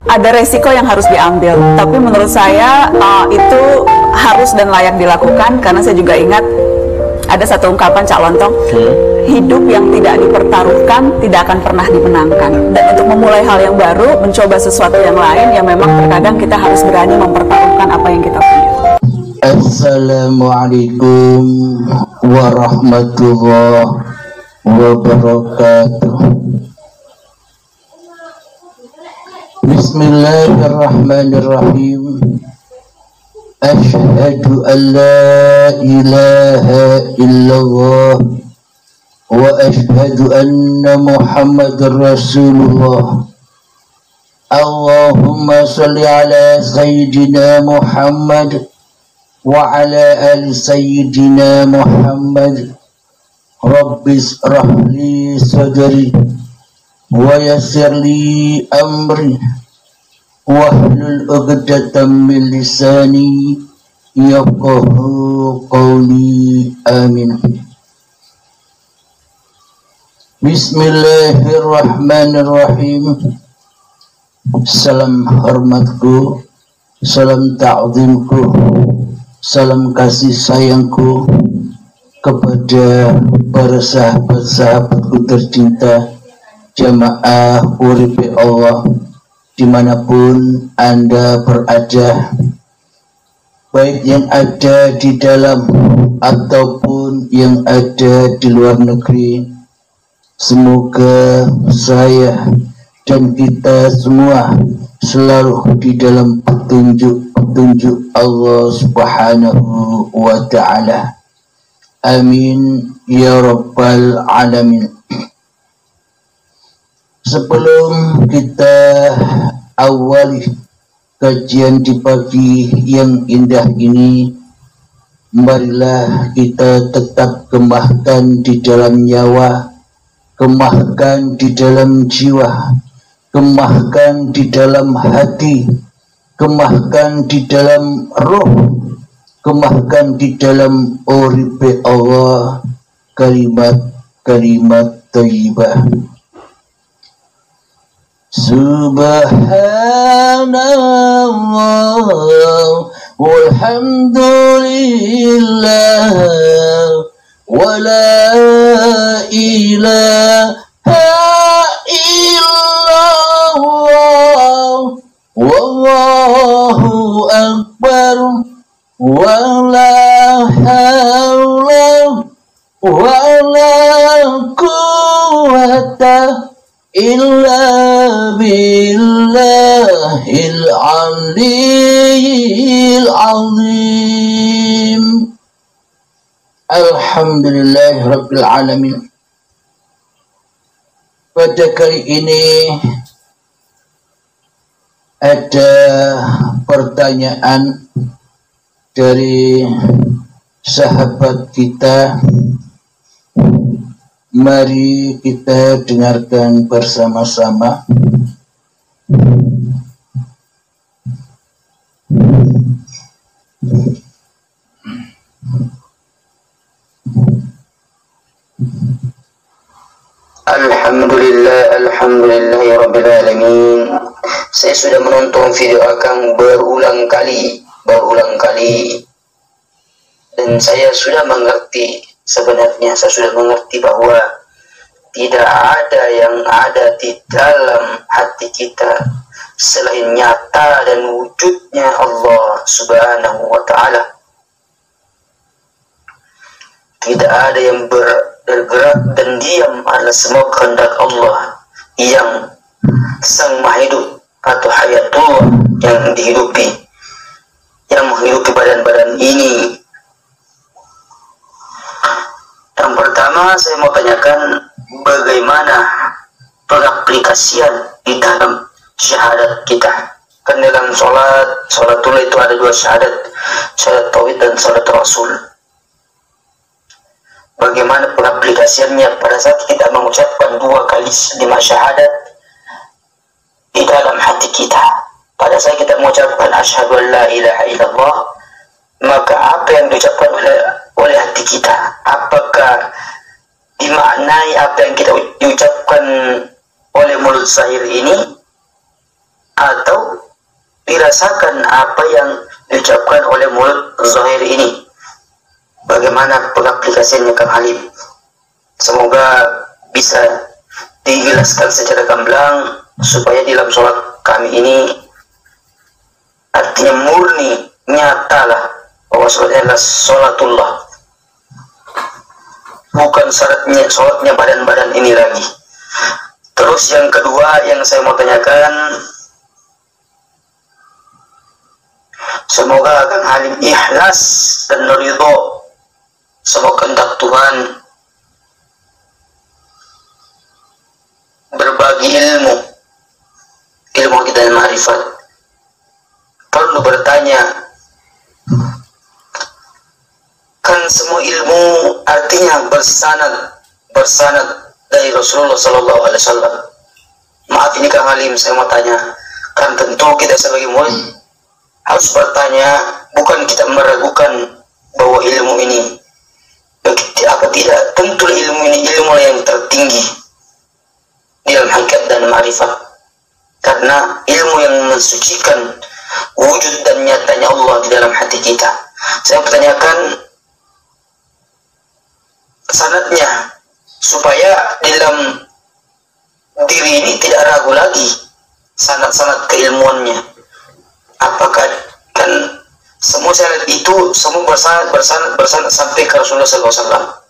Ada resiko yang harus diambil, tapi menurut saya itu harus dan layak dilakukan, karena saya juga ingat ada satu ungkapan Cak Lontong, hidup yang tidak dipertaruhkan tidak akan pernah dimenangkan. Dan untuk memulai hal yang baru, mencoba sesuatu yang lain, yang memang terkadang kita harus berani mempertaruhkan apa yang kita punya. Assalamualaikum warahmatullahi wabarakatuh. Bismillahirrahmanirrahim. Asyhadu an la ilaha illallah wa asyhadu anna Muhammadar Rasulullah. Allahumma shalli ala sayyidina Muhammad wa ala ali sayyidina Muhammad. Rabbi shrah li sadri wa yassir li amri wahlul 'uqdatam min lisani yafqahu qawli. Amin. Bismillahirrahmanirrahim. Salam hormatku, salam ta'zimku, salam kasih sayangku kepada para sahabat-sahabatku tercinta, jamaah Uripe Allah dimanapun Anda berada, baik yang ada di dalam ataupun yang ada di luar negeri. Semoga saya dan kita semua selalu di dalam petunjuk Allah Subhanahu wa ta'ala. Amin ya rabbal alamin. Sebelum kita awali kajian di pagi yang indah ini, marilah kita tetap kemahkan di dalam nyawa, kemahkan di dalam jiwa, kemahkan di dalam hati, kemahkan di dalam roh, kemahkan di dalam uripe Allah, kalimat-kalimat thayyibah. Subhanallah walhamdulillah wa la ilaha illallah wallahu akbar wa la hawla wa la quwwata illa billahil aliyyil azim. Alhamdulillahirabbil alamin. Pada kali ini ada pertanyaan dari sahabat kita. Mari kita dengarkan bersama-sama. Alhamdulillahirabbil alamin. Saya sudah menonton video Akang berulang kali dan saya sudah mengerti. Sebenarnya saya sudah mengerti bahwa tidak ada yang ada di dalam hati kita selain nyata dan wujudnya Allah Subhanahu wa ta'ala. Tidak ada yang bergerak dan diam, adalah semua kehendak Allah yang sang maha hidup atau hayatullah yang dihidupi, yang menghidupi badan-badan ini. Yang pertama saya mau tanyakan, bagaimana pengaplikasian di dalam syahadat kita. Kan dalam sholatul itu ada dua syahadat, syahadat tauhid dan syahadat rasul. Bagaimana pengaplikasiannya pada saat kita mengucapkan dua kali lima syahadat di dalam hati kita. Pada saat kita mengucapkan asyhadu an la ilaha illallah, maka apa yang diucapkan oleh hati kita, apakah dimaknai apa yang kita diucapkan oleh mulut zahir ini atau dirasakan apa yang diucapkan oleh mulut zahir ini. Bagaimana pengaplikasiannya Kang Halim? Semoga bisa dijelaskan secara gamblang supaya di dalam sholat kami ini artinya murni, nyatalah bahwa sholatnya adalah sholatullah, bukan sholatnya badan-badan ini lagi. Terus yang kedua yang saya mau tanyakan, semoga Kang Halim ikhlas dan ridho sama kehendak Tuhan, berbagi ilmu kita dan ma'rifat. Perlu bertanya, kan semua ilmu artinya bersanad dari Rasulullah Sallallahu Alaihi Wasallam. Maaf ini Kang Halim, saya mau tanya, kan tentu kita sebagai murid harus bertanya, bukan kita meragukan bahwa ilmu ini apa tidak, tentu ilmu ini ilmu yang tertinggi di dalam hakikat dan ma'rifat, karena ilmu yang mensucikan wujud dan nyatanya Allah di dalam hati kita. Saya bertanyakan sanadnya supaya di dalam diri ini tidak ragu lagi sanad-sanad keilmuannya. Apakah kan semua sanad itu semua bersanad sampai ke Rasulullah SAW,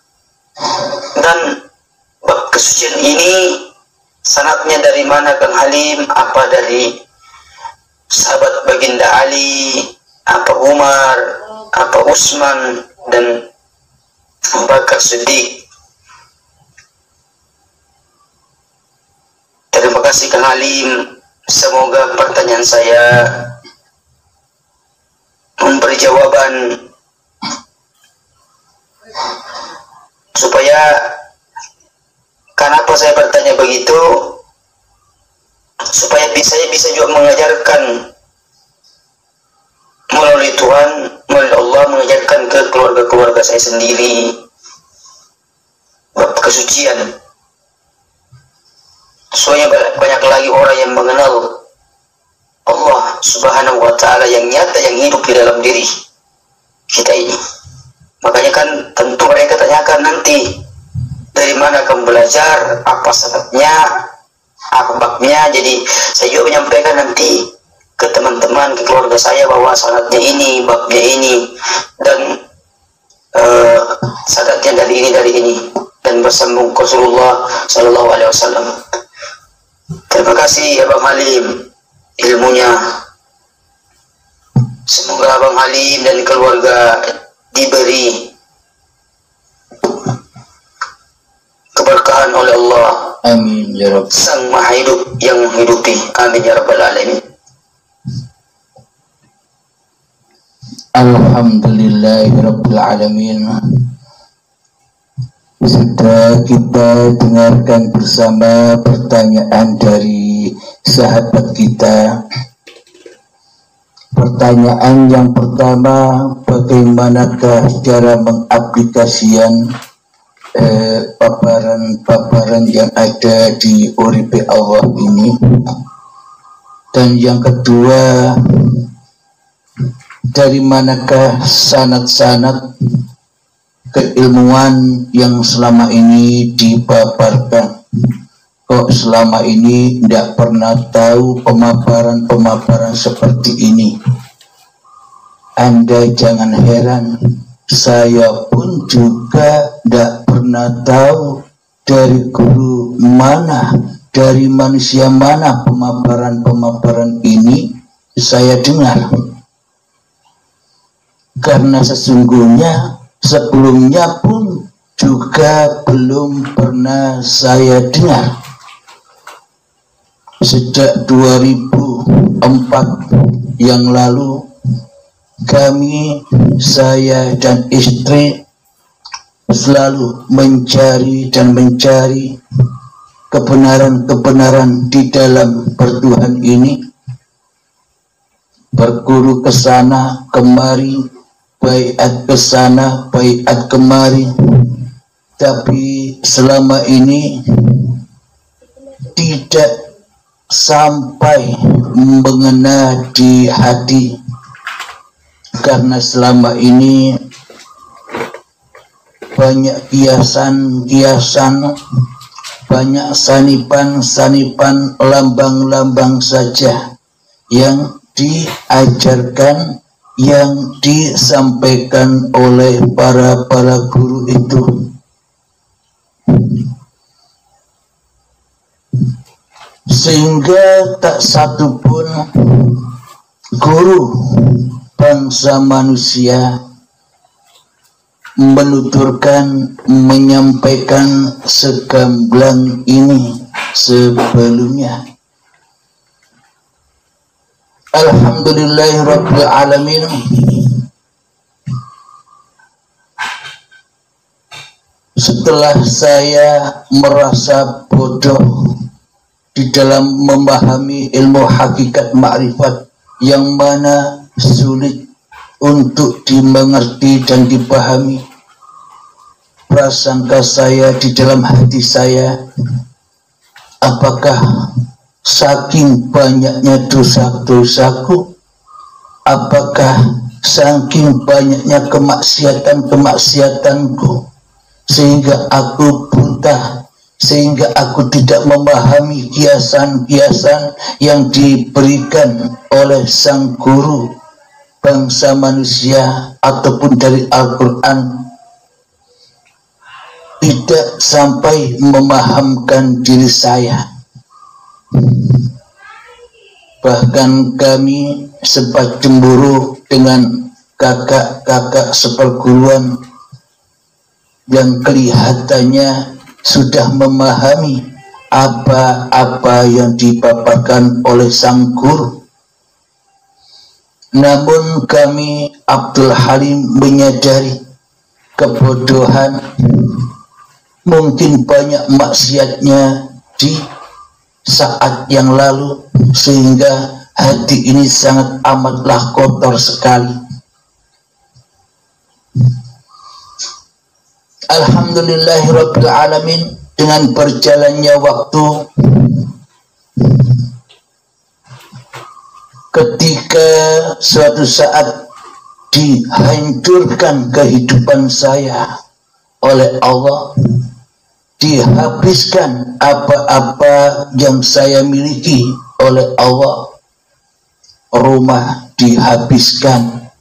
dan bab kesucian ini sanadnya dari mana Kang Halim? Apa dari sahabat baginda Ali, apa Umar, apa Utsman dan Abu Bakar Siddiq? Terima kasih Kang Halim. Semoga pertanyaan saya memberi jawaban supaya, kenapa saya bertanya begitu, supaya saya bisa juga mengajarkan melalui Tuhan, melalui Allah, mengajarkan ke keluarga-keluarga saya sendiri bab kesucian. Soalnya banyak lagi orang yang mengenal Allah Subhanahu wa Ta'ala yang nyata, yang hidup di dalam diri kita ini. Makanya kan tentu mereka tanyakan nanti, dari mana kamu belajar, apa sanadnya, apa babnya. Jadi saya juga menyampaikan nanti ke teman-teman, ke keluarga saya bahwa sanadnya ini, babnya ini, dan sanadnya dari ini dan bersambung ke Rasulullah Sallallahu Alaihi Wasallam. Terima kasih Abang Halim ilmunya. Semoga Abang Halim dan keluarga diberi keberkahan oleh Allah. Amin ya Rabb. Sang Maha Hidup yang menghidupi. Amin ya Rabbal Alamin. Alhamdulillahi Rabbil Alamin. Sudah kita dengarkan bersama pertanyaan dari sahabat kita. Pertanyaan yang pertama, bagaimanakah cara mengaplikasikan paparan yang ada di uripe Allah ini? Dan yang kedua, dari manakah sanad-sanad keilmuan yang selama ini dipaparkan? Kok selama ini tidak pernah tahu pemaparan seperti ini? Anda jangan heran, saya pun juga tidak pernah tahu dari guru mana, dari manusia mana pemaparan ini saya dengar. Karena sesungguhnya sebelumnya pun juga belum pernah saya dengar. Sejak 2004 yang lalu, saya dan istri selalu mencari kebenaran di dalam bertuhan ini, berguru ke sana kemari, baiat ke sana, baiat kemari, tapi selama ini tidak sampai mengena di hati, karena selama ini banyak kiasan-kiasan, banyak sanipan-sanipan, lambang-lambang saja yang diajarkan, yang disampaikan oleh para guru itu. Sehingga tak satu pun guru bangsa manusia menuturkan, menyampaikan segamblang ini sebelumnya. Alhamdulillahirabbil alamin. Setelah saya merasa bodoh di dalam memahami ilmu hakikat ma'rifat yang mana sulit untuk dimengerti dan dipahami, prasangka saya di dalam hati saya, apakah saking banyaknya dosa-dosaku, apakah saking banyaknya kemaksiatan-kemaksiatanku sehingga aku buta, sehingga aku tidak memahami kiasan-kiasan yang diberikan oleh sang guru bangsa manusia ataupun dari Al-Quran, tidak sampai memahamkan diri saya. Bahkan kami sempat cemburu dengan kakak-kakak seperguruan yang kelihatannya sudah memahami apa-apa yang dipaparkan oleh sang guru. Namun kami Abdul Halim menyadari kebodohan, mungkin banyak maksiatnya di saat yang lalu, sehingga hati ini sangat amatlah kotor sekali. Alhamdulillahirabbil alamin, dengan berjalannya waktu, ketika suatu saat dihancurkan kehidupan saya oleh Allah, dihabiskan apa-apa yang saya miliki oleh Allah, rumah dihabiskan,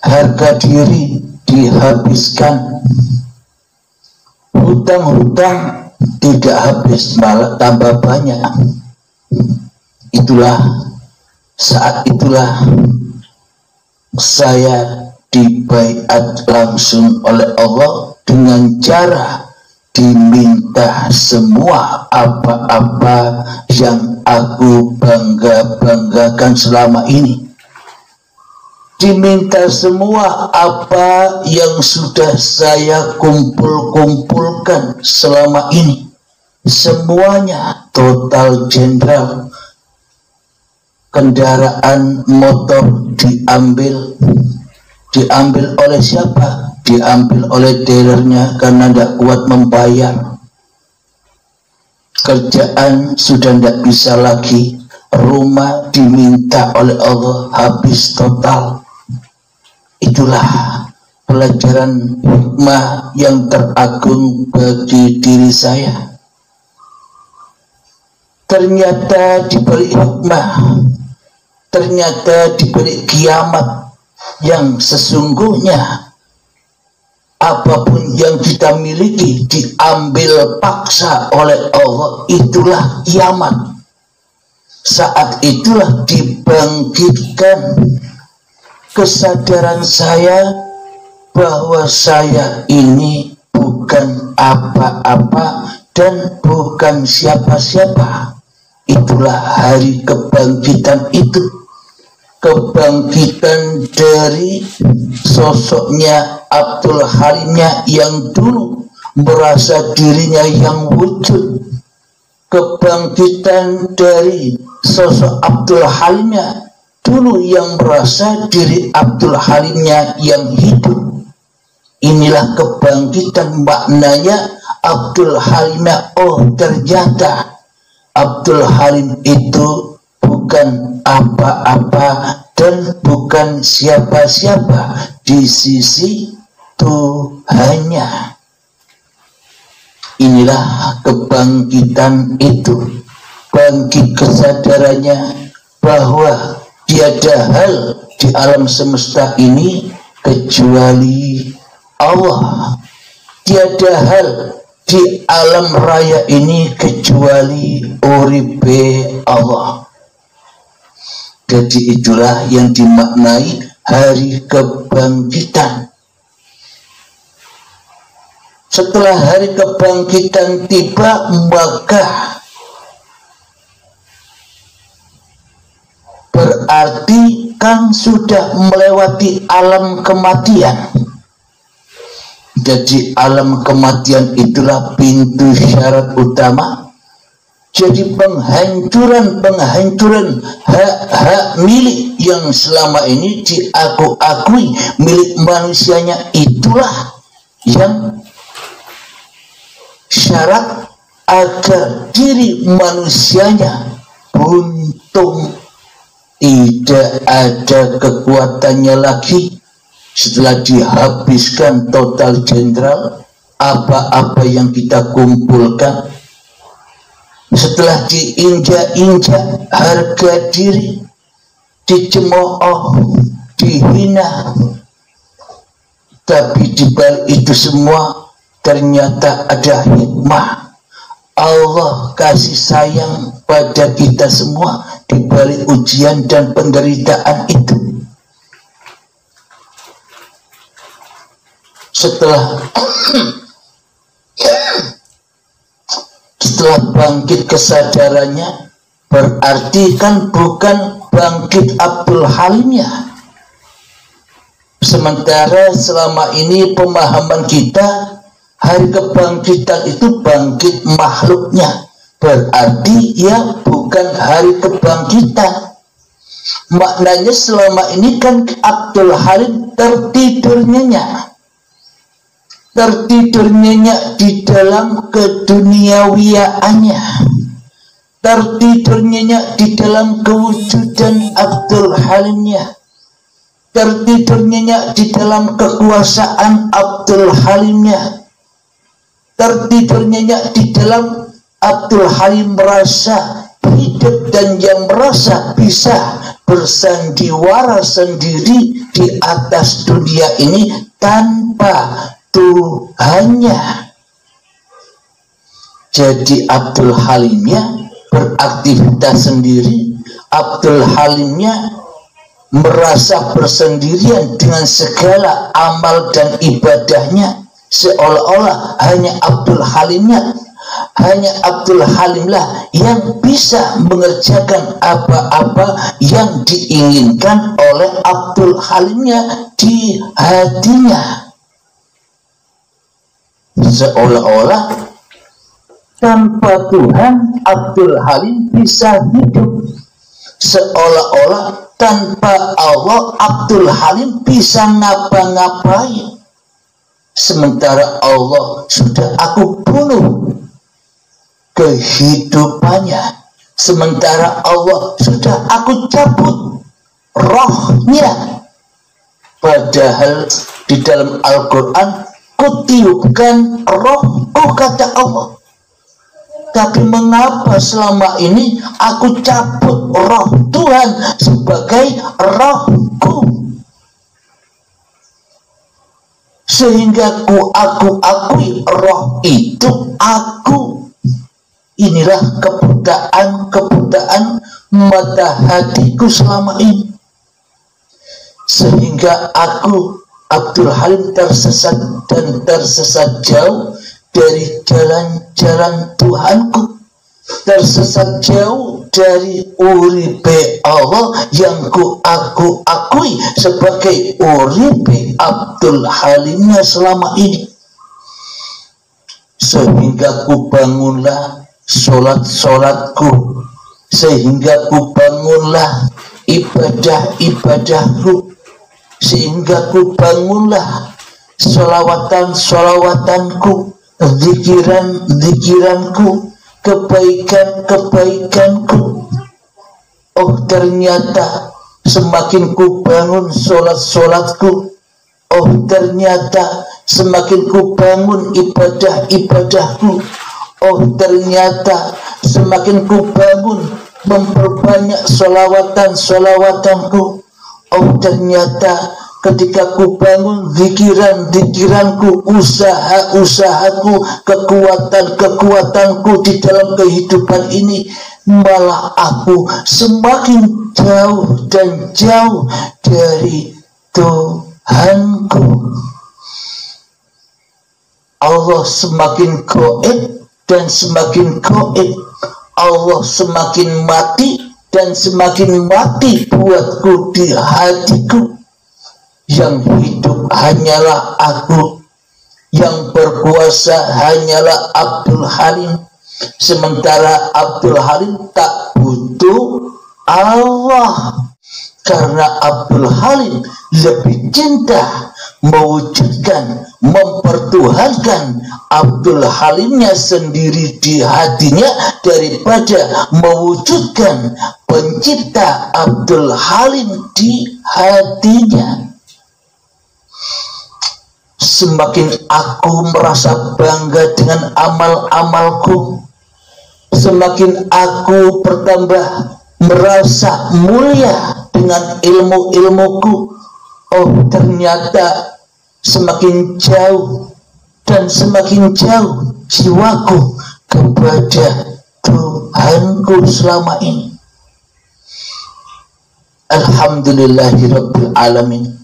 harga diri dihabiskan, hutang-hutang tidak habis, malah tambah banyak. Saat itulah saya dibaiat langsung oleh Allah dengan cara diminta semua apa-apa yang aku bangga-banggakan selama ini. Diminta semua apa yang sudah saya kumpul-kumpulkan selama ini. Semuanya total jenderal. Kendaraan motor diambil oleh siapa? Diambil oleh dealernya karena tidak kuat membayar. Kerjaan sudah tidak bisa lagi, rumah diminta oleh Allah, habis total. Itulah pelajaran hikmah yang teragung bagi diri saya. Ternyata di balik hikmah, ternyata di balik kiamat yang sesungguhnya, apapun yang kita miliki diambil paksa oleh Allah, itulah kiamat. Saat itulah dibangkitkan kesadaran saya bahwa saya ini bukan apa-apa dan bukan siapa-siapa. Itulah hari kebangkitan itu. Kebangkitan dari sosoknya Abdul Halimnya yang dulu merasa dirinya yang wujud. Kebangkitan dari sosok Abdul Halimnya dulu yang merasa diri Abdul Halimnya yang hidup. Inilah kebangkitan, maknanya Abdul Halimnya, oh ternyata Abdul Halim itu bukan apa-apa dan bukan siapa-siapa di sisi Tuhannya. Inilah kebangkitan itu, bangkit kesadarannya bahwa tiada hal di alam semesta ini kecuali Allah. Tiada hal di alam raya ini kecuali uripe Allah. Jadi itulah yang dimaknai hari kebangkitan. Setelah hari kebangkitan tiba, maka berarti kan sudah melewati alam kematian. Jadi alam kematian itulah pintu syarat utama. Jadi penghancuran hak-hak milik yang selama ini diakui milik manusianya, itulah yang syarat agar diri manusianya buntung, tidak ada kekuatannya lagi setelah dihabiskan total jenderal apa-apa yang kita kumpulkan, setelah diinjak-injak harga diri, dicemooh, dihina. Tapi di balik itu semua ternyata ada hikmah. Allah kasih sayang pada kita semua di balik ujian dan penderitaan itu. Setelah bangkit kesadarannya, berarti kan bukan bangkit Abdul Halimnya. Sementara selama ini pemahaman kita, hari kebangkitan itu bangkit makhluknya, berarti ya bukan hari kebangkitan. Maknanya selama ini kan Abdul Halim tertidurnya di dalam keduniawiaannya, tertidurnya di dalam kewujudan Abdul Halimnya, tertidurnya di dalam kekuasaan Abdul Halimnya, tertidurnya di dalam Abdul Halim merasa hidup dan yang merasa bisa bersandiwara sendiri di atas dunia ini tanpa Tuhannya. Jadi Abdul Halimnya beraktivitas sendiri, Abdul Halimnya merasa bersendirian dengan segala amal dan ibadahnya, seolah-olah hanya Abdul Halimlah yang bisa mengerjakan apa-apa yang diinginkan oleh Abdul Halimnya di hatinya. Seolah-olah tanpa Tuhan Abdul Halim bisa hidup, seolah-olah tanpa Allah Abdul Halim bisa ngapa-ngapain. Sementara Allah sudah aku bunuh kehidupannya, sementara Allah sudah aku cabut rohnya. Padahal di dalam Al-Quran, kutiupkan rohku, kata Allah. Tapi mengapa selama ini aku cabut roh Tuhan sebagai rohku, sehingga aku akui roh itu aku. Inilah kebutaan mata hatiku selama ini, sehingga aku Abdul Halim tersesat jauh dari jalan-jalan Tuhanku, tersesat jauh dari uripe Allah yang aku akui sebagai uripe Abdul Halimnya selama ini. Sehingga ku bangunlah solat-solatku, sehingga ku bangunlah ibadah-ibadahku, sehingga ku bangunlah solawatan-solawatanku, zikiran-zikiranku, kebaikan-kebaikanku. Oh, ternyata semakin ku bangun sholat-sholatku, oh ternyata semakin ku bangun ibadah-ibadahku, oh ternyata semakin ku bangun memperbanyak sholawatan-sholawatanku, oh ternyata ketika ku bangun zikiran-zikiranku, usaha-usahaku, kekuatan-kekuatanku di dalam kehidupan ini, malah aku semakin jauh dan jauh dari Tuhanku. Allah semakin goib dan semakin goib. Allah semakin mati dan semakin mati buatku di hatiku. Yang hidup hanyalah aku, yang berkuasa hanyalah Abdul Halim. Sementara Abdul Halim tak butuh Allah, karena Abdul Halim lebih cinta mewujudkan, mempertuhankan Abdul Halimnya sendiri di hatinya daripada mewujudkan pencipta Abdul Halim di hatinya. Semakin aku merasa bangga dengan amal-amalku, semakin aku bertambah merasa mulia dengan ilmu-ilmuku. Oh, ternyata semakin jauh dan semakin jauh jiwaku kepada Tuhanku selama ini. Alhamdulillahirabbil alamin.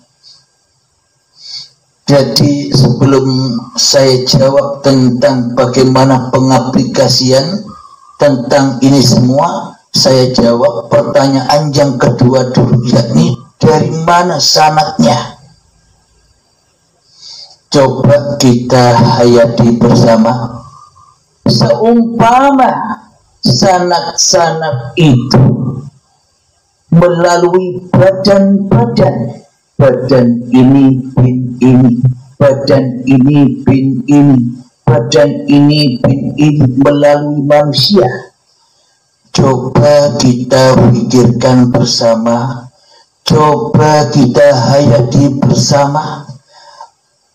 Jadi sebelum saya jawab tentang bagaimana pengaplikasian tentang ini semua, saya jawab pertanyaan yang kedua dulu, yakni dari mana sanadnya. Coba kita hayati bersama. Seumpama sanad-sanad itu melalui badan-badan, badan ini bin ini, badan ini bin ini, badan ini bin ini, melalui manusia. Coba kita pikirkan bersama, coba kita hayati bersama,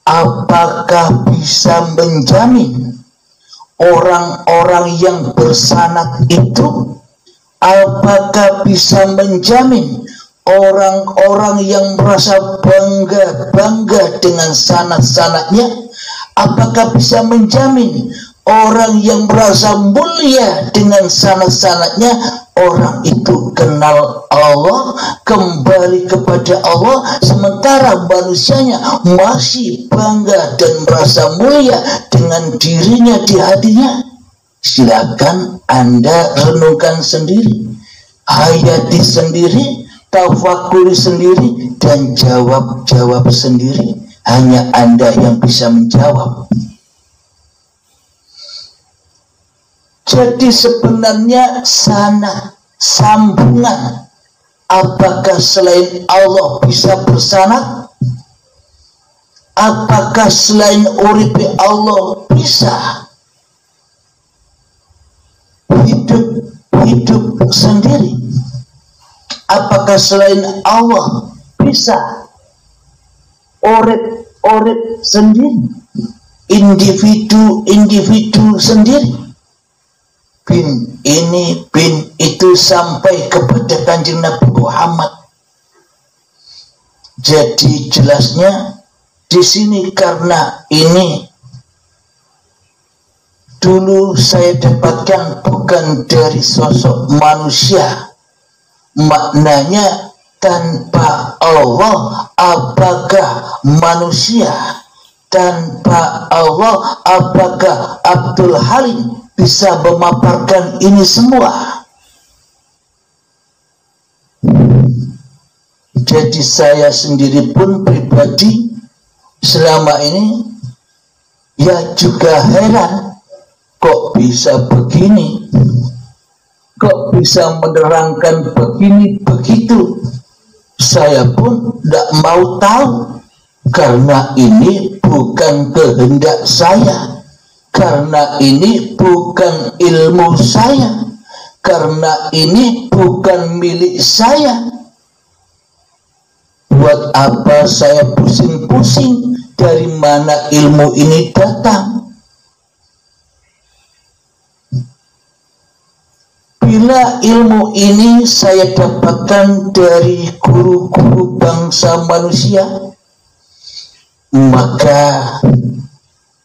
apakah bisa menjamin orang-orang yang bersanad itu, apakah bisa menjamin orang-orang yang merasa bangga dengan sanad-sanadnya, apakah bisa menjamin orang yang merasa mulia dengan sanad-sanadnya, orang itu kenal Allah, kembali kepada Allah, sementara manusianya masih bangga dan merasa mulia dengan dirinya di hatinya? Silakan Anda renungkan sendiri, hayati sendiri, tafakuri sendiri, dan jawab sendiri. Hanya Anda yang bisa menjawab. Jadi sebenarnya sanad, sambungan, apakah selain Allah bisa bersanad? Apakah selain uripe Allah bisa hidup sendiri? Apakah selain Allah bisa urip sendiri, individu sendiri? Bin ini, bin itu, sampai kepada Kanjeng Nabi Muhammad. Jadi jelasnya di sini, karena ini dulu saya dapatkan bukan dari sosok manusia. Maknanya tanpa Allah apakah manusia? Tanpa Allah apakah Abdul Halim bisa memaparkan ini semua? Jadi saya sendiri pun pribadi selama ini ya juga heran, kok bisa begini, kok bisa menerangkan begini begitu. Saya pun tidak mau tahu, karena ini bukan kehendak saya, karena ini bukan ilmu saya, karena ini bukan milik saya. Buat apa saya pusing-pusing dari mana ilmu ini datang? Bila ilmu ini saya dapatkan dari guru-guru bangsa manusia, maka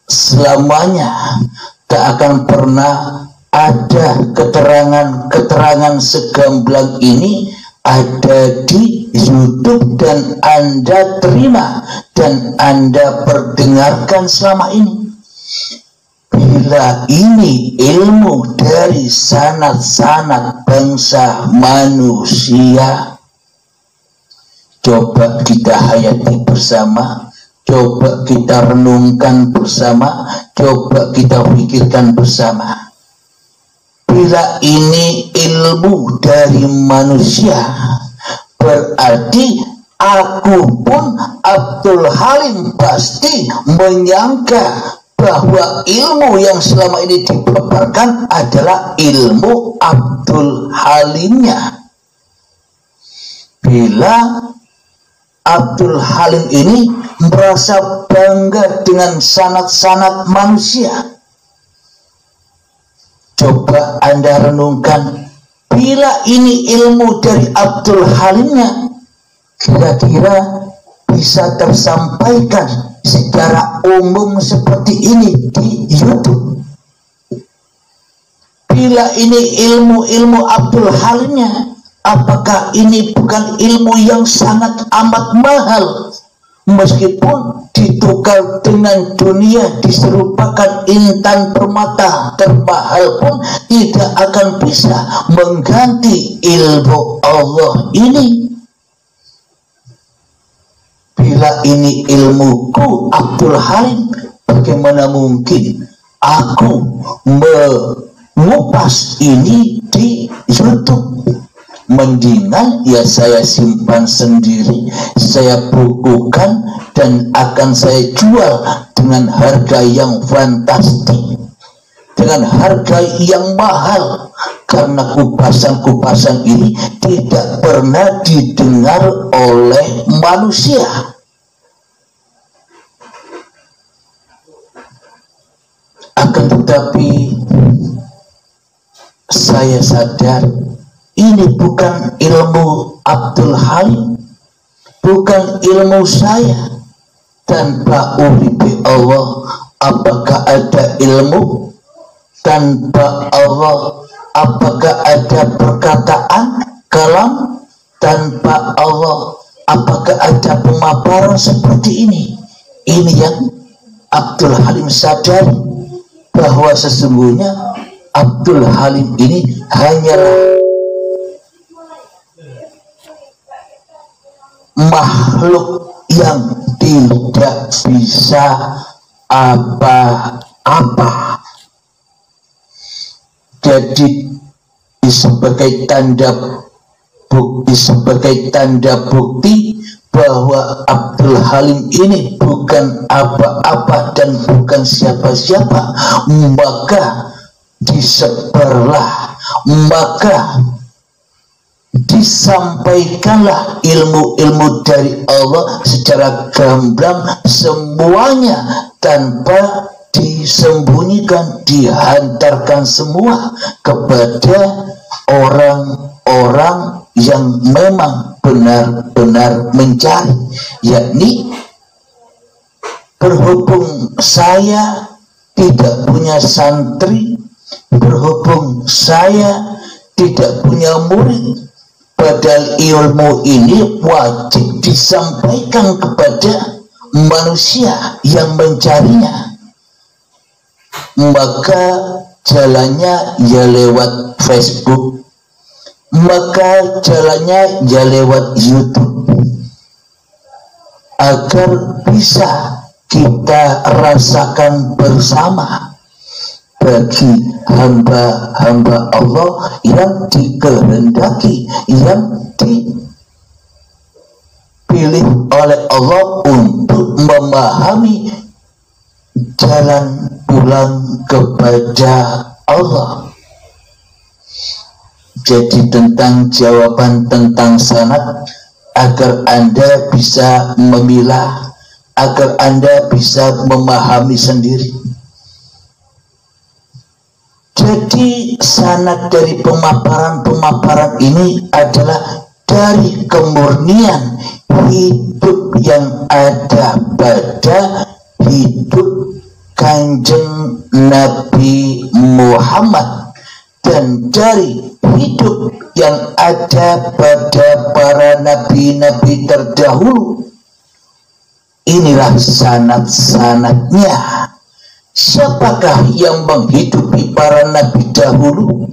selamanya tak akan pernah ada keterangan-keterangan segamblang ini ada di YouTube dan Anda terima dan Anda perdengarkan selama ini. Bila ini ilmu dari sanad-sanad bangsa manusia, coba kita hayati bersama, coba kita renungkan bersama, coba kita pikirkan bersama. Bila ini ilmu dari manusia, berarti aku pun Abdul Halim pasti menyangka bahwa ilmu yang selama ini dipaparkan adalah ilmu Abdul Halimnya. Bila Abdul Halim ini merasa bangga dengan sanad-sanad manusia, coba Anda renungkan, bila ini ilmu dari Abdul Halimnya, kira-kira bisa tersampaikan secara umum seperti ini di YouTube. Bila ini ilmu-ilmu Abdul Halimnya, apakah ini bukan ilmu yang sangat amat mahal? Meskipun ditukar dengan dunia diserupakan intan permata termahal pun tidak akan bisa mengganti ilmu Allah ini. Bila ini ilmuku Abdul Halim, bagaimana mungkin aku mengupas ini di YouTube? Mendingan ya saya simpan sendiri, saya bukukan dan akan saya jual dengan harga yang fantastik, dengan harga yang mahal, karena kupasan-kupasan ini tidak pernah didengar oleh manusia. Akan tetapi saya sadar ini bukan ilmu Abdul Halim, bukan ilmu saya. Tanpa uripi Allah, apakah ada ilmu? Tanpa Allah, apakah ada perkataan kalam? Tanpa Allah, apakah ada pemaparan seperti ini? Ini yang Abdul Halim sadari, bahwa sesungguhnya Abdul Halim ini hanyalah makhluk yang tidak bisa apa-apa. Jadi sebagai tanda bukti bahwa Abdul Halim ini bukan apa-apa dan bukan siapa-siapa, maka disebarlah, maka disampaikanlah ilmu-ilmu dari Allah secara gamblang semuanya, tanpa disembunyikan, dihantarkan semua kepada orang-orang yang memang benar-benar mencari. Yakni berhubung saya tidak punya santri, berhubung saya tidak punya murid, padahal ilmu ini wajib disampaikan kepada manusia yang mencarinya, maka jalannya ya lewat Facebook, maka jalannya ya lewat YouTube, agar bisa kita rasakan bersama bagi hamba-hamba Allah yang dikehendaki, yang dipilih oleh Allah untuk memahami jalan pulang kepada Allah. Jadi tentang jawaban tentang sanad, agar Anda bisa memilah, agar Anda bisa memahami sendiri. Jadi sanad dari pemaparan ini adalah dari kemurnian hidup yang ada pada hidup Kanjeng Nabi Muhammad, dan dari hidup yang ada pada para nabi-nabi terdahulu. Inilah sanad-sanadnya. Siapakah yang menghidupi para nabi dahulu?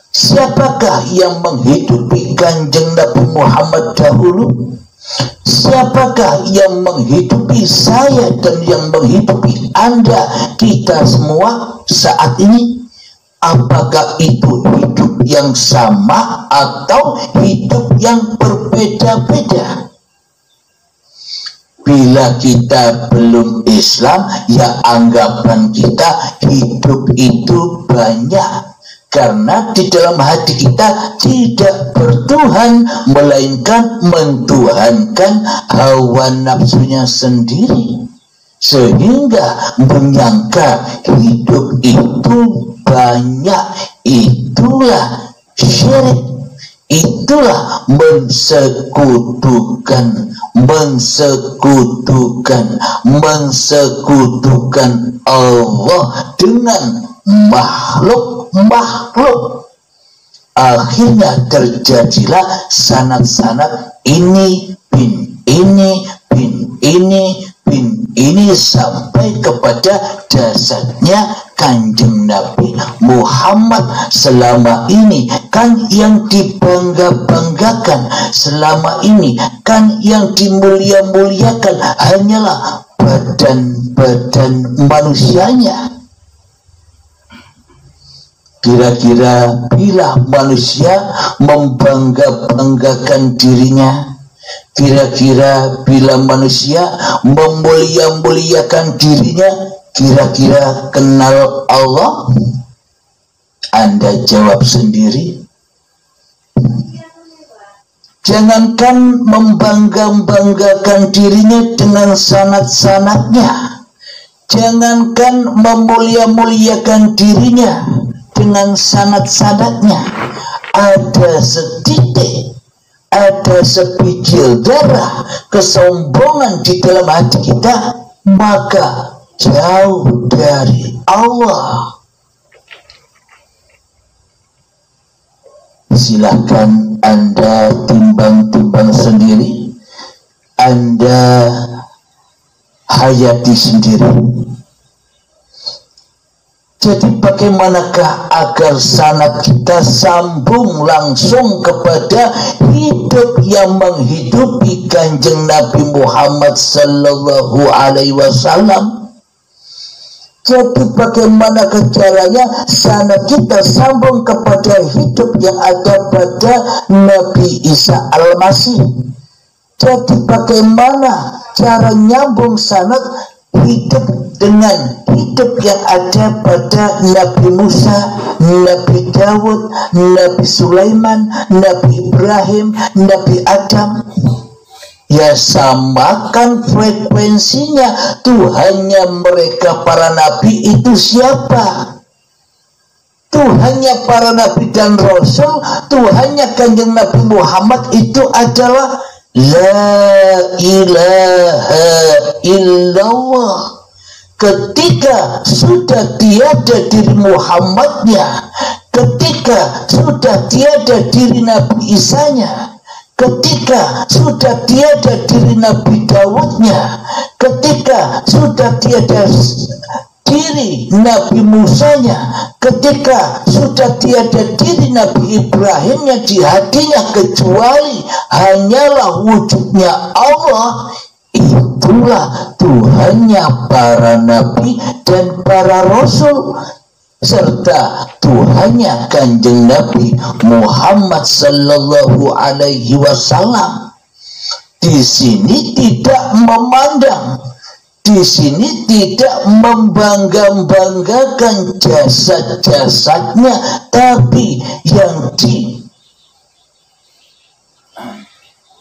Siapakah yang menghidupi Kanjeng Nabi Muhammad dahulu? Siapakah yang menghidupi saya dan yang menghidupi Anda, kita semua saat ini? Apakah itu hidup yang sama atau hidup yang berbeda-beda? Bila kita belum Islam, ya anggapan kita hidup itu banyak. Karena di dalam hati kita tidak bertuhan, melainkan mentuhankan hawa nafsunya sendiri, sehingga menyangka hidup itu banyak. Itulah syirik, itulah mensekutukan Allah dengan makhluk. Akhirnya terjadilah sanad-sanad ini bin ini bin ini bin ini sampai kepada dasarnya Kanjeng Nabi Muhammad. Selama ini kan yang dibangga-banggakan, selama ini kan yang dimulia-muliakan hanyalah badan-badan manusianya. Kira-kira bila manusia membangga-banggakan dirinya, kira-kira bila manusia memulia-muliakan dirinya, kira-kira kenal Allah? Anda jawab sendiri. Jangankan membangga-banggakan dirinya dengan sanad-sanadnya, jangankan memulia-muliakan dirinya dengan sanad-sanadnya, ada setitik, ada sebijil darah kesombongan di dalam hati kita, maka jauh dari Allah. Silahkan Anda timbang-timbang sendiri, Anda hayati sendiri. Jadi bagaimanakah agar sanad kita sambung langsung kepada hidup yang menghidupi Kanjeng Nabi Muhammad sallallahu alaihi wasallam? Jadi bagaimanakah caranya sanad kita sambung kepada hidup yang ada pada Nabi Isa Al-Masih? Jadi bagaimana cara nyambung sanad hidup dengan hidup yang ada pada Nabi Musa, Nabi Dawud, Nabi Sulaiman, Nabi Ibrahim, Nabi Adam? Ya samakan frekuensinya. Tuhannya mereka para nabi itu siapa? Tuhannya para nabi dan rasul, Tuhannya Kanjeng Nabi Muhammad itu adalah La ilaha illallah. Ketika sudah tiada diri Muhammadnya, ketika sudah tiada diri Nabi Isanya, ketika sudah tiada diri Nabi Dawudnya, ketika sudah tiada diri Nabi Musanya, ketika sudah tiada diri Nabi Ibrahimnya di hatinya, kecuali hanyalah wujudnya Allah, itulah Tuhannya para nabi dan para rasul, serta Tuhannya Kanjeng Nabi Muhammad sallallahu alaihi wasallam. Di sini tidak memandang, di sini tidak membangga-banggakan jasad-jasadnya, tapi yang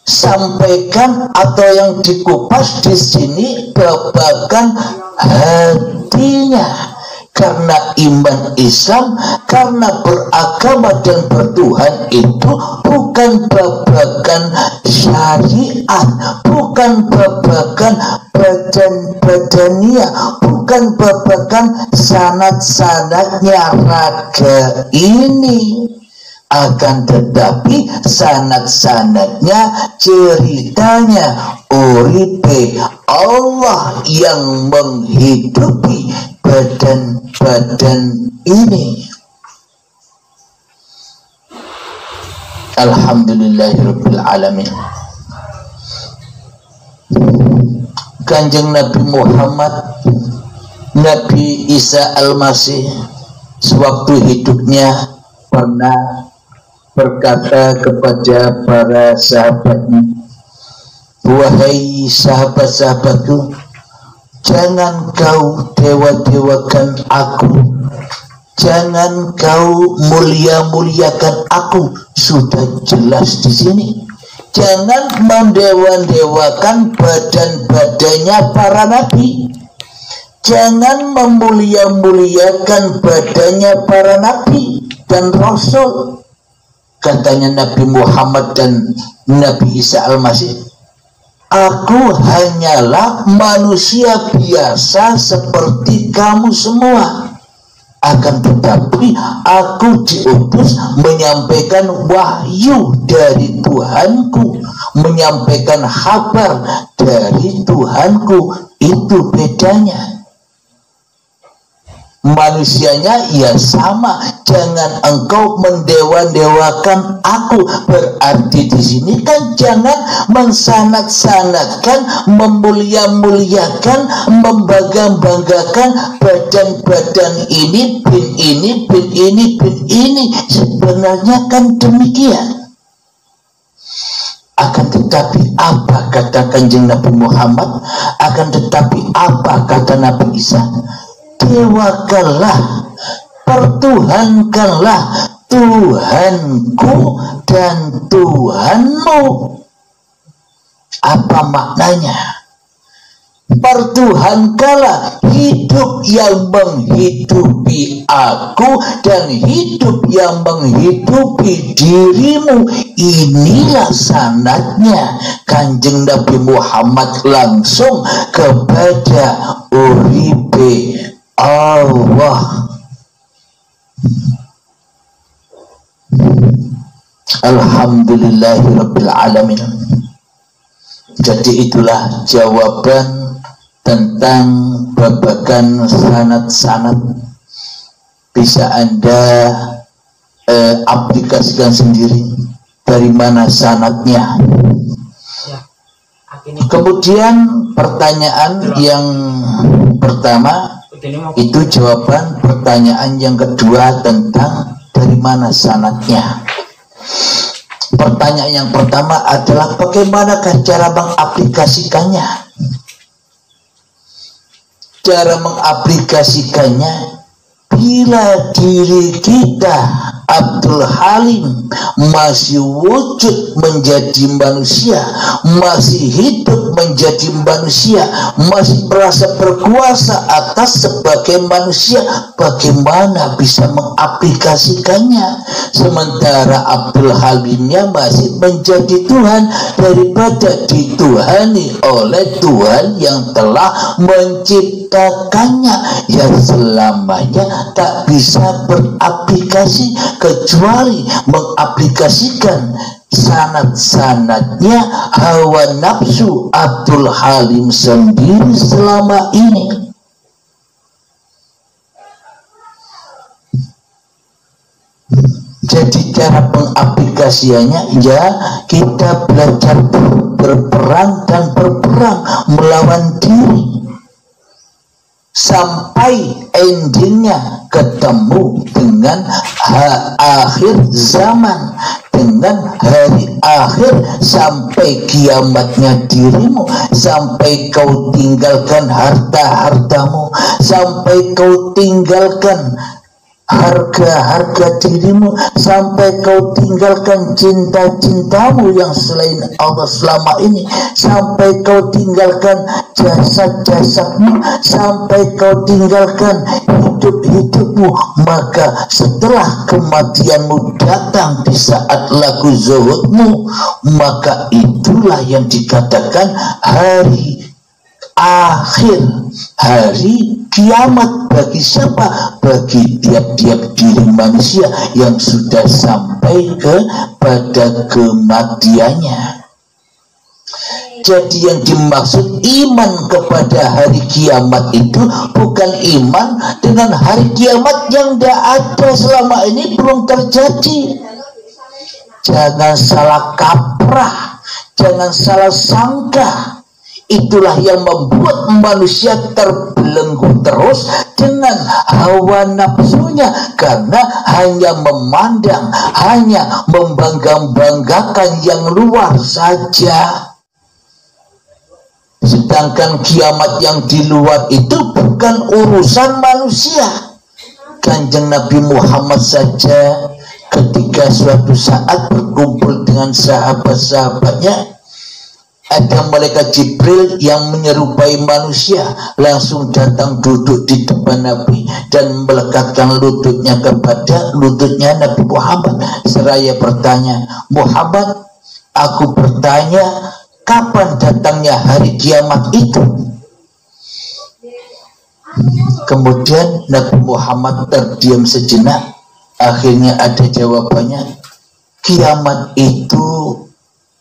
disampaikan atau yang dikupas di sini babakan hatinya. Karena iman Islam, karena beragama dan bertuhan itu bukan babakan syariat, bukan babakan badan-badania, bukan babakan sanad-sanadnya raga ini. Akan tetapi sanad-sanadnya, ceritanya uripe Allah yang menghidupi badan-badan ini. Alhamdulillahirabbil alamin. Kanjeng Nabi Muhammad, Nabi Isa Al-Masih, sewaktu hidupnya pernah berkata kepada para sahabatnya, wahai sahabat-sahabatku, jangan kau dewa-dewakan aku, jangan kau mulia-muliakan aku. Sudah jelas di sini. Jangan mendewa-dewakan badan-badannya para nabi. Jangan memulia-muliakan badannya para nabi dan rasul. Katanya Nabi Muhammad dan Nabi Isa Al-Masih, aku hanyalah manusia biasa seperti kamu semua. Akan tetapi aku diutus menyampaikan wahyu dari Tuhanku, menyampaikan kabar dari Tuhanku. Itu bedanya. Manusianya ya sama. Jangan engkau mendewa-dewakan aku. Berarti di sini kan jangan mensanad-sanadkan, memulia-muliakan, membangga-banggakan badan-badan ini, bin ini, bin ini, bin ini. Sebenarnya kan demikian. Akan tetapi apa kata Kanjeng Nabi Muhammad? Akan tetapi apa kata Nabi Isa? Dewakanlah, pertuhankanlah Tuhanku dan Tuhanmu. Apa maknanya? Pertuhankanlah hidup yang menghidupi aku dan hidup yang menghidupi dirimu. Inilah sanadnya Kanjeng Nabi Muhammad langsung kepada uripe Allah. Alhamdulillahirabbil alamin. Jadi itulah jawaban tentang babakan sanad-sanad. Bisa Anda aplikasikan sendiri dari mana sanadnya. Kemudian pertanyaan yang pertama itu jawaban pertanyaan yang kedua tentang dari mana sanadnya. Pertanyaan yang pertama adalah bagaimanakah cara mengaplikasikannya? Cara mengaplikasikannya, bila diri kita Abdul Halim masih wujud menjadi manusia, masih hidup menjadi manusia, masih merasa berkuasa atas sebagai manusia, bagaimana bisa mengaplikasikannya? Sementara Abdul Halimnya masih menjadi Tuhan daripada dituhani oleh Tuhan yang telah menciptakannya, yang selamanya tak bisa beraplikasi kecuali mengaplikasikan sanad-sanadnya hawa nafsu Abdul Halim sendiri selama ini. Jadi cara pengaplikasiannya ya kita belajar berperang dan berperang melawan diri sampai endingnya ketemu dengan akhir zaman. dengan hari akhir sampai kiamatnya dirimu, sampai kau tinggalkan harta-hartamu, sampai kau tinggalkan harga-harga dirimu, sampai kau tinggalkan cinta-cintamu yang selain Allah selama ini, sampai kau tinggalkan jasad-jasadmu, sampai kau tinggalkan hidup-hidupmu. Maka setelah kematianmu datang di saat lagu zuhudmu, maka itulah yang dikatakan hari akhir, hari kiamat. Bagi siapa? Bagi tiap-tiap diri manusia yang sudah sampai kepada kematiannya. Jadi yang dimaksud iman kepada hari kiamat itu bukan iman dengan hari kiamat yang tidak ada selama ini, belum terjadi. Jangan salah kaprah, jangan salah sangka. Itulah yang membuat manusia terbelenggu terus dengan hawa nafsunya, karena hanya memandang, hanya membangga-banggakan yang luar saja. Sedangkan kiamat yang di luar itu bukan urusan manusia. Kanjeng Nabi Muhammad saja ketika suatu saat berkumpul dengan sahabat-sahabatnya, ada malaikat Jibril yang menyerupai manusia langsung datang duduk di depan Nabi dan melekatkan lututnya kepada lututnya Nabi Muhammad seraya bertanya, Muhammad, aku bertanya, kapan datangnya hari kiamat itu? Kemudian Nabi Muhammad terdiam sejenak. Akhirnya ada jawabannya, kiamat itu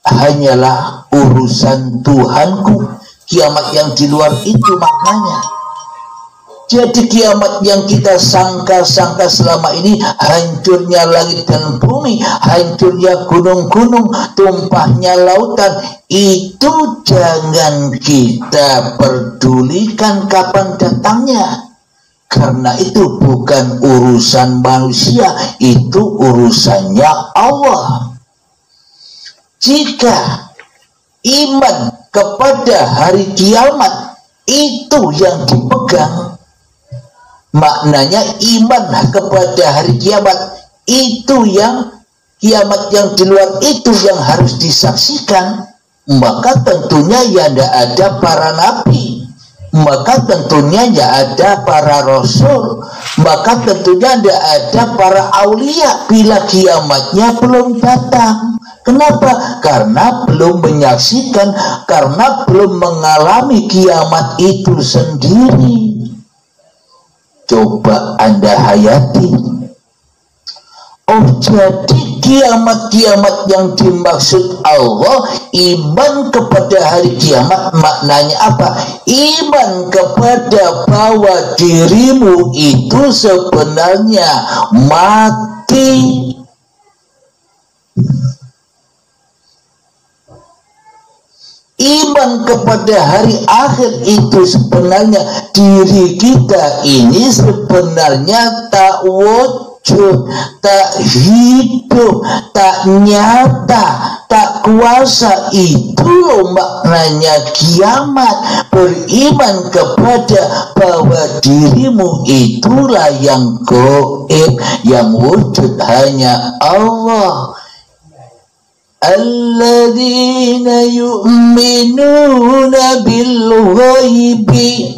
hanyalah urusan Tuhanku. Kiamat yang di luar itu maknanya. Jadi kiamat yang kita sangka-sangka selama ini, hancurnya langit dan bumi, hancurnya gunung-gunung, tumpahnya lautan, itu jangan kita pedulikan kapan datangnya. Karena itu bukan urusan manusia, itu urusannya Allah. Jika iman kepada hari kiamat itu yang dipegang, maknanya iman kepada hari kiamat itu yang kiamat yang di luar itu yang harus disaksikan, maka tentunya ya tidak ada para nabi, maka tentunya tidak ada para rasul, maka tentunya tidak ada para aulia bila kiamatnya belum datang. Kenapa? Karena belum menyaksikan, karena belum mengalami kiamat itu sendiri. Coba Anda hayati. Oh, jadi kiamat-kiamat yang dimaksud Allah, iman kepada hari kiamat, maknanya apa? Iman kepada bahwa dirimu itu sebenarnya mati. Iman kepada hari akhir itu sebenarnya diri kita ini sebenarnya tak wujud, tak hidup, tak nyata, tak kuasa. Itu loh maknanya kiamat. Beriman kepada bahwa dirimu itulah yang gaib, yang wujud hanya Allah. Alladzina yu'minuna bil ghaibi.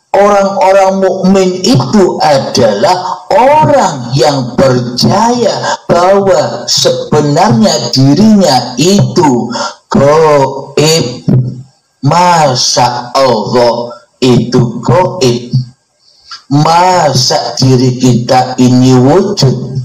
Orang-orang mukmin itu adalah orang yang percaya bahwa sebenarnya dirinya itu gaib. Masa Allah itu gaib? Masa diri kita ini wujud?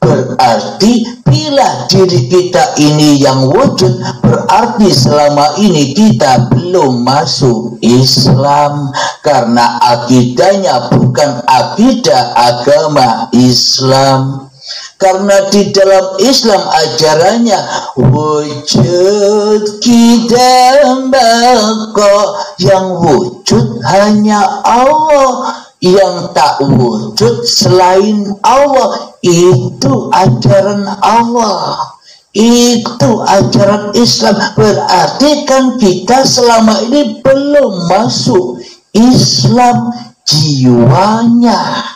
Berarti bila diri kita ini yang wujud, berarti selama ini kita belum masuk Islam, karena akidahnya bukan akidah agama Islam. Karena di dalam Islam ajarannya wujud kita baka, yang wujud hanya Allah, yang tak wujud selain Allah. itu ajaran Allah, itu ajaran Islam. Berarti kan kita selama ini belum masuk Islam jiwanya.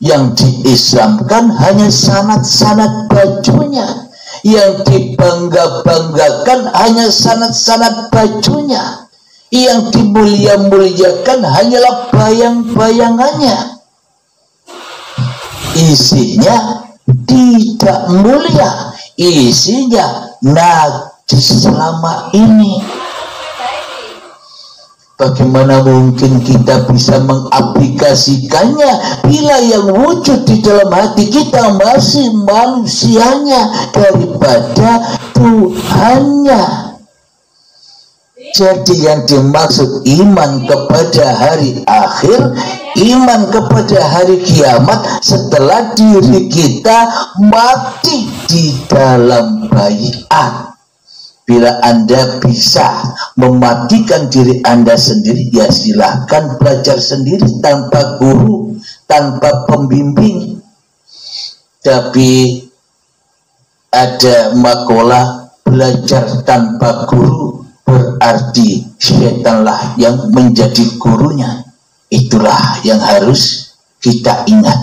Yang diislamkan hanya sanad-sanad bajunya, yang dibangga-banggakan hanya sanad-sanad bajunya, yang dimulia-muliakan hanyalah bayang-bayangannya. Isinya tidak mulia, isinya najis selama ini. Bagaimana mungkin kita bisa mengaplikasikannya bila yang wujud di dalam hati kita masih manusianya daripada Tuhannya? Jadi yang dimaksud iman kepada hari akhir, iman kepada hari kiamat setelah diri kita mati di dalam baiat. Bila Anda bisa mematikan diri Anda sendiri, ya silahkan belajar sendiri tanpa guru, tanpa pembimbing. Tapi ada makalah belajar tanpa guru berarti syaitanlah yang menjadi gurunya. Itulah yang harus kita ingat.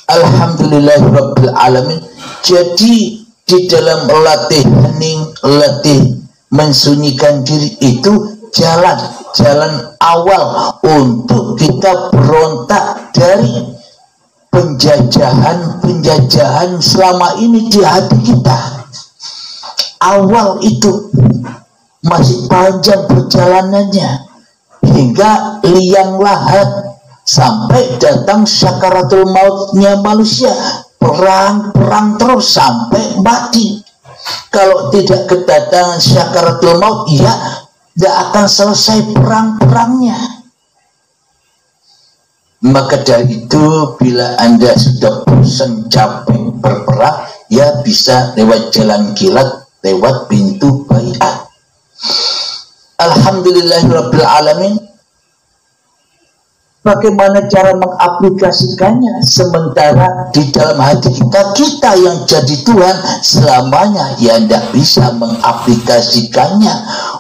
Alhamdulillahirabbil alamin. Jadi di dalam latih hening, latih mensunyikan diri itu jalan awal untuk kita berontak dari penjajahan selama ini di hati kita. Awal itu masih panjang perjalanannya hingga liang lahat sampai datang syakaratul mautnya manusia. Perang terus sampai mati. Kalau tidak kedatangan syakaratul maut, ya tidak akan selesai perang-perangnya. Maka dari itu, bila Anda sudah bosan capek berperang, ya bisa lewat jalan kilat, lewat pintu baiat. Alhamdulillahirabbil alamin. Bagaimana cara mengaplikasikannya? Sementara di dalam hati kita yang jadi Tuhan selamanya, ya tidak bisa mengaplikasikannya.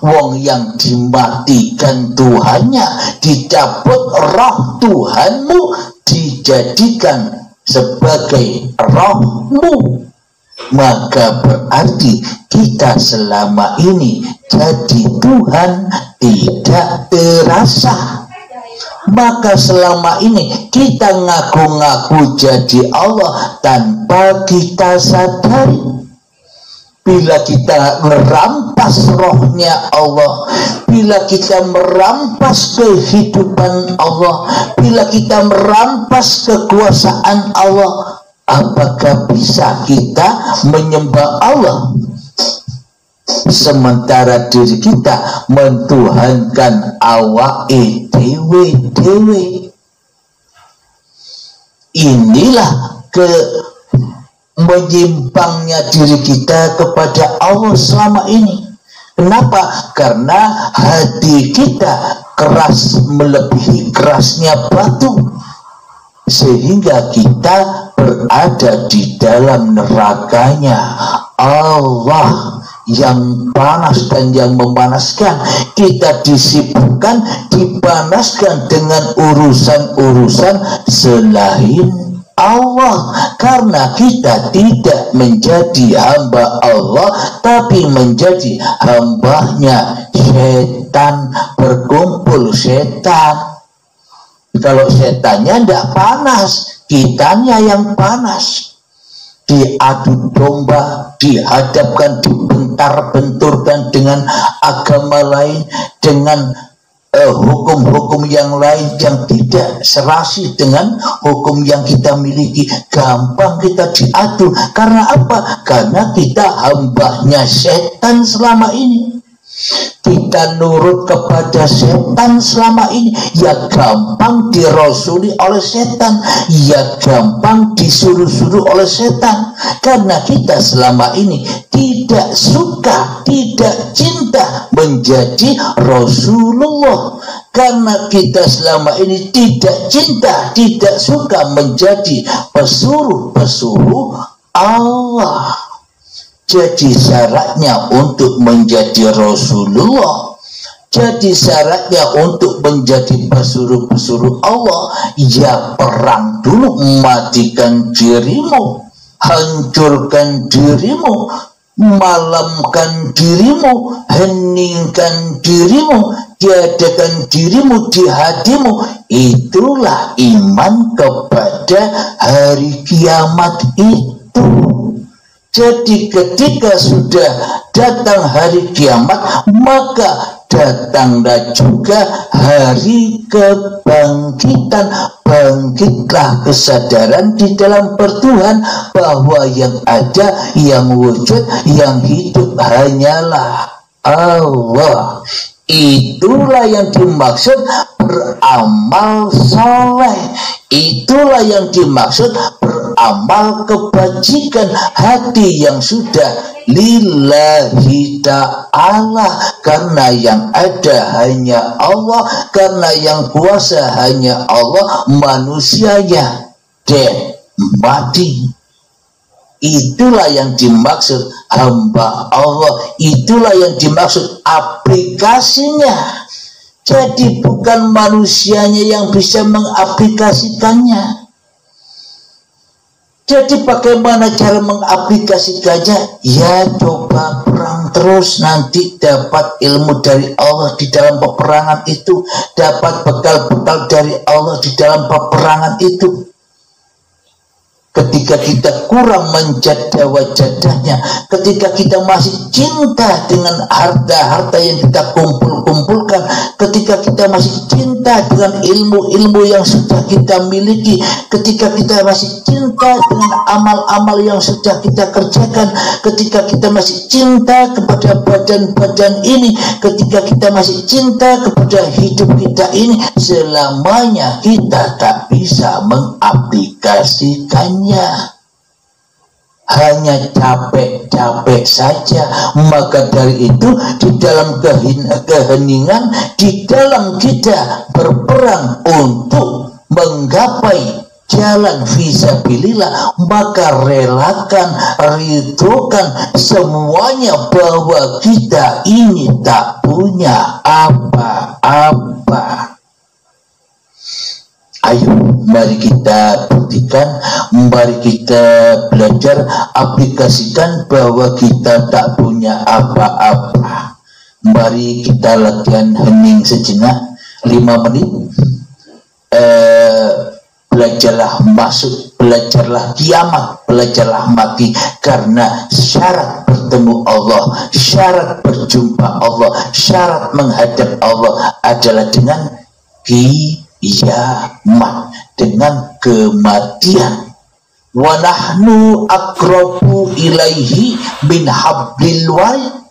Wong yang dimatikan Tuhannya, dicabut roh Tuhanmu, dijadikan sebagai rohmu, maka berarti kita selama ini jadi Tuhan tidak terasa. Maka selama ini kita ngaku-ngaku jadi Allah tanpa kita sadari. Bila kita merampas rohnya Allah, bila kita merampas kehidupan Allah, bila kita merampas kekuasaan Allah, apakah bisa kita menyembah Allah? Sementara diri kita mentuhankan awake dewe. Inilah menyimpangnya diri kita kepada Allah selama ini. Kenapa? Karena hati kita keras melebihi kerasnya batu, sehingga kita berada di dalam nerakanya Allah yang panas dan yang memanaskan. Kita disibukkan, dipanaskan dengan urusan-urusan selain Allah, karena kita tidak menjadi hamba Allah, tapi menjadi hambanya setan, berkumpul setan. Kalau setannya tidak panas, kitanya yang panas. Diadu domba, dihadapkan, dibentar-benturkan dengan agama lain, dengan hukum-hukum yang lain yang tidak serasi dengan hukum yang kita miliki. Gampang kita diadu. Karena apa? Karena kita hambanya setan selama ini. Kita nurut kepada setan selama ini, ya gampang dirasuli oleh setan, ya gampang disuruh-suruh oleh setan. Karena kita selama ini tidak suka, tidak cinta menjadi Rasulullah. karena kita selama ini tidak cinta, tidak suka menjadi pesuruh-pesuruh Allah. Jadi syaratnya untuk menjadi Rasulullah, jadi syaratnya untuk menjadi pesuruh-pesuruh Allah, ya perang dulu, matikan dirimu, hancurkan dirimu, malamkan dirimu, heningkan dirimu, tiadakan dirimu di hatimu. Itulah iman kepada hari kiamat itu. Jadi ketika sudah datang hari kiamat, maka datanglah juga hari kebangkitan. Bangkitlah kesadaran di dalam bertuhan bahwa yang ada, yang wujud, yang hidup hanyalah Allah. Itulah yang dimaksud beramal soleh. Itulah yang dimaksud beramal kebajikan, hati yang sudah lillahi ta'ala, karena yang ada hanya Allah, karena yang kuasa hanya Allah, manusianya dan mati. Itulah yang dimaksud hamba Allah, itulah yang dimaksud aplikasinya. Jadi bukan manusianya yang bisa mengaplikasikannya. Jadi bagaimana cara mengaplikasikannya? Ya coba perang terus, nanti dapat ilmu dari Allah di dalam peperangan itu, dapat bekal-bekal dari Allah di dalam peperangan itu. Ketika kita kurang menjadah wajadahnya, ketika kita masih cinta dengan harta-harta yang kita kumpulkan, ketika kita masih cinta dengan ilmu-ilmu yang sudah kita miliki, ketika kita masih cinta dengan amal-amal yang sudah kita kerjakan, ketika kita masih cinta kepada badan-badan ini, ketika kita masih cinta kepada hidup kita ini, selamanya kita tak bisa mengaplikasikannya. Hanya capek-capek saja. Maka dari itu di dalam keheningan, di dalam kita berperang untuk menggapai jalan fisabilillah, maka relakan, ridhokan semuanya bahwa kita ini tak punya apa-apa. Ayo, mari kita buktikan, mari kita belajar, aplikasikan bahwa kita tak punya apa-apa. Mari kita latihan hening sejenak, 5 menit. Belajarlah masuk, belajarlah kiamat, belajarlah mati, karena syarat bertemu Allah, syarat berjumpa Allah, syarat menghadap Allah adalah dengan kiamat, dengan kematian. Wa nahnu aqrabu ilaihi min hablil warid,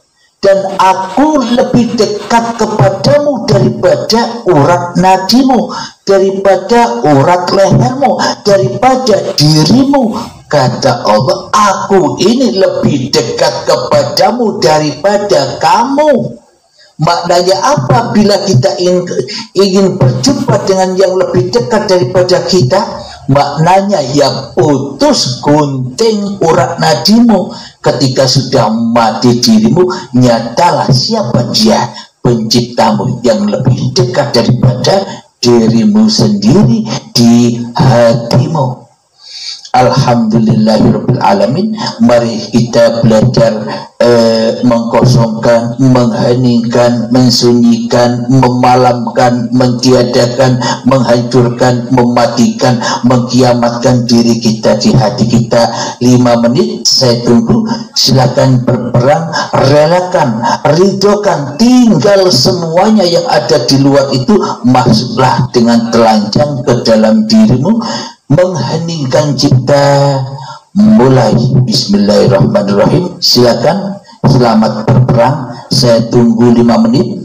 dan aku lebih dekat kepadamu daripada urat nadimu, daripada urat lehermu, daripada dirimu. Kata Allah, aku ini lebih dekat kepadamu daripada kamu. Maknanya apa? Bila kita ingin berjumpa dengan yang lebih dekat daripada kita, maknanya ya putus gunting urat nadimu. Ketika sudah mati dirimu, nyatalah siapa dia, penciptamu yang lebih dekat daripada dirimu sendiri di hatimu. Alhamdulillahirabbil alamin. Mari kita belajar mengkosongkan, mengheningkan, mensunyikan, memalamkan, mentiadakan, menghancurkan, mematikan, mengkiamatkan diri kita di hati kita. 5 menit saya tunggu. Silakan berperang, relakan, ridhokan, tinggal semuanya yang ada di luar itu, masuklah dengan telanjang ke dalam dirimu. Mengheningkan cipta, mulai. Bismillahirrahmanirrahim. Silakan, selamat berperang. Saya tunggu 5 menit.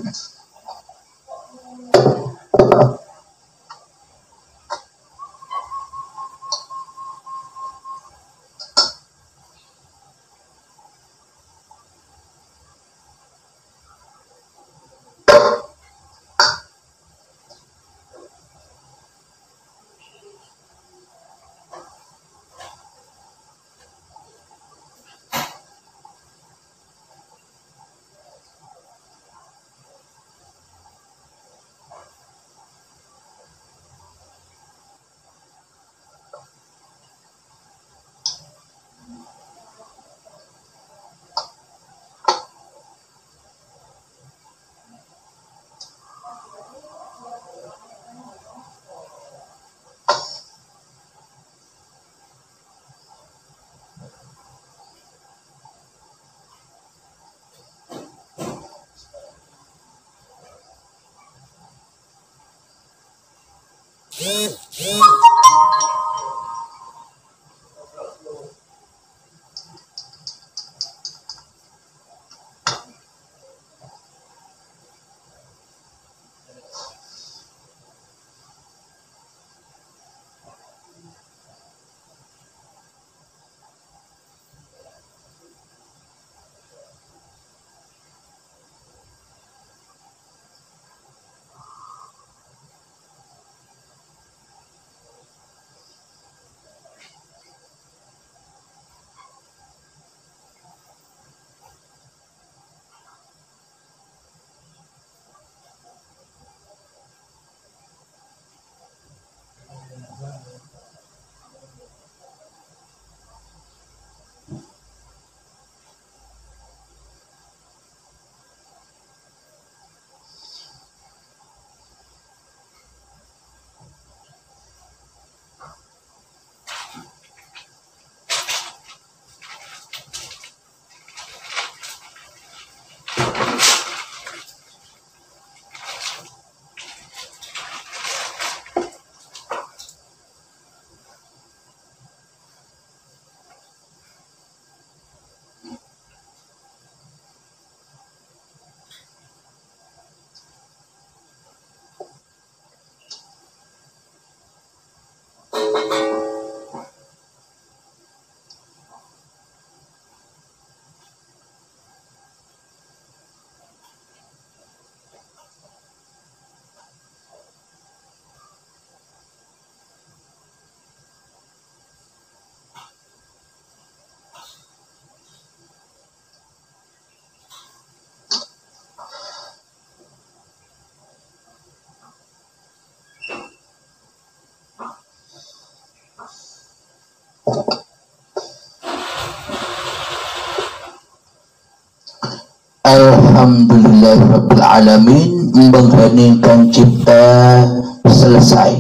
Alhamdulillahirrabbilalamin, mengheningkan cipta selesai.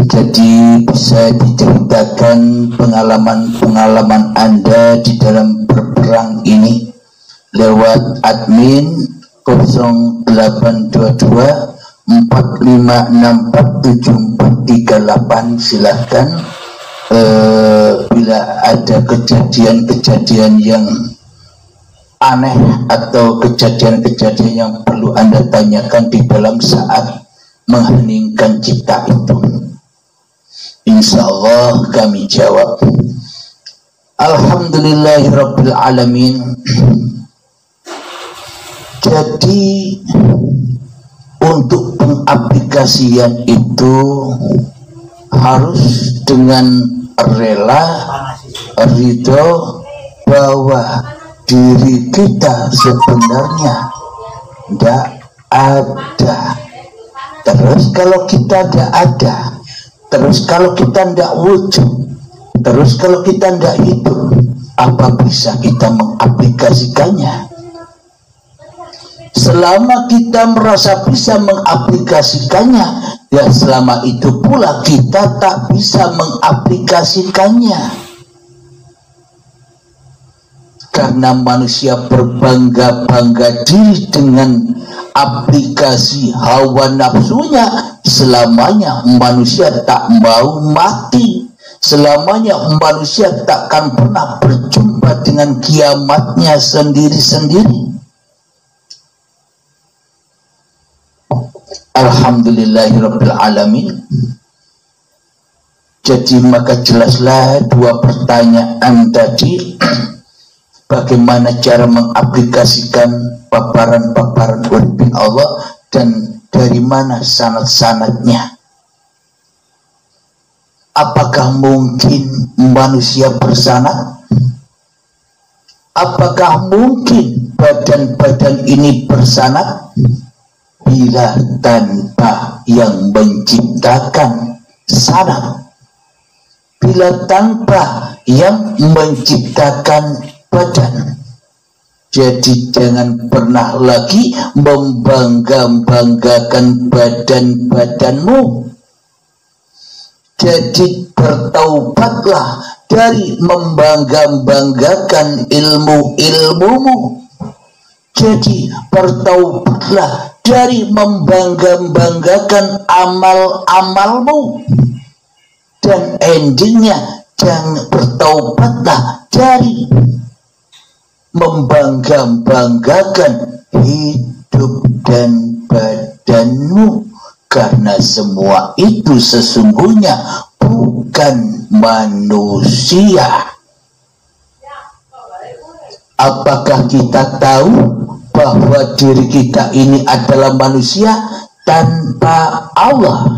Jadi bisa diceritakan pengalaman-pengalaman Anda di dalam berperang ini lewat admin 0822 45647438. Silahkan bila ada kejadian-kejadian yang aneh atau kejadian-kejadian yang perlu Anda tanyakan di dalam saat mengheningkan cipta itu, insya Allah kami jawab. Alhamdulillahirrabbilalamin. Jadi untuk pengaplikasian itu harus dengan rela, ridho bahwa diri kita sebenarnya tidak ada. Terus kalau kita tidak ada, terus kalau kita tidak wujud, terus kalau kita tidak hidup, apa bisa kita mengaplikasikannya? Selama kita merasa bisa mengaplikasikannya, ya selama itu pula kita tak bisa mengaplikasikannya. Karena manusia berbangga-bangga diri dengan aplikasi hawa nafsunya, selamanya manusia tak mau mati, selamanya manusia takkan pernah berjumpa dengan kiamatnya sendiri-sendiri. Alhamdulillahirrabbilalamin. Jadi maka jelaslah dua pertanyaan tadi. Bagaimana cara mengaplikasikan paparan-paparan firman Allah dan dari mana sanad-sanadnya? Apakah mungkin manusia bersanad? Apakah mungkin badan-badan ini bersanad? Bila tanpa yang menciptakan sanad, bila tanpa yang menciptakan badan. Jadi jangan pernah lagi membangga-banggakan badan-badanmu. Jadi bertaubatlah dari membangga-banggakan ilmu-ilmumu. Jadi bertaubatlah dari membangga-banggakan amal-amalmu, dan endingnya jangan bertaubatlah dari membangga-banggakan hidup dan badanmu, karena semua itu sesungguhnya bukan manusia. Apakah kita tahu bahwa diri kita ini adalah manusia tanpa Allah?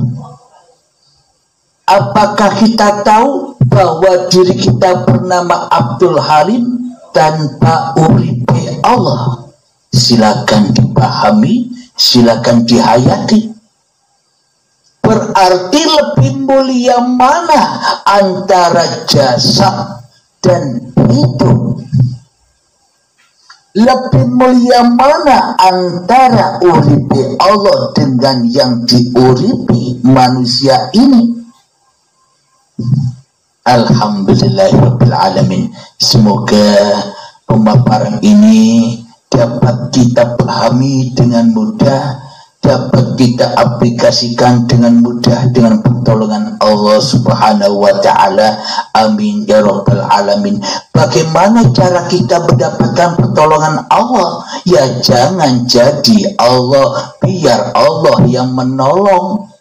Apakah kita tahu bahwa diri kita bernama Abdul Halim tanpa uripe Allah? Silakan dipahami, silakan dihayati. Berarti lebih mulia mana antara jasad dan hidup? Lebih mulia mana antara uripe Allah dengan yang diuripi manusia ini? Alhamdulillahirabbil alamin. Semoga pemaparan ini dapat kita pahami dengan mudah, dapat kita aplikasikan dengan mudah dengan pertolongan Allah Subhanahu wa taala. Amin ya rabbal alamin. Bagaimana cara kita mendapatkan pertolongan Allah? Ya jangan jadi Allah, biar Allah yang menolong.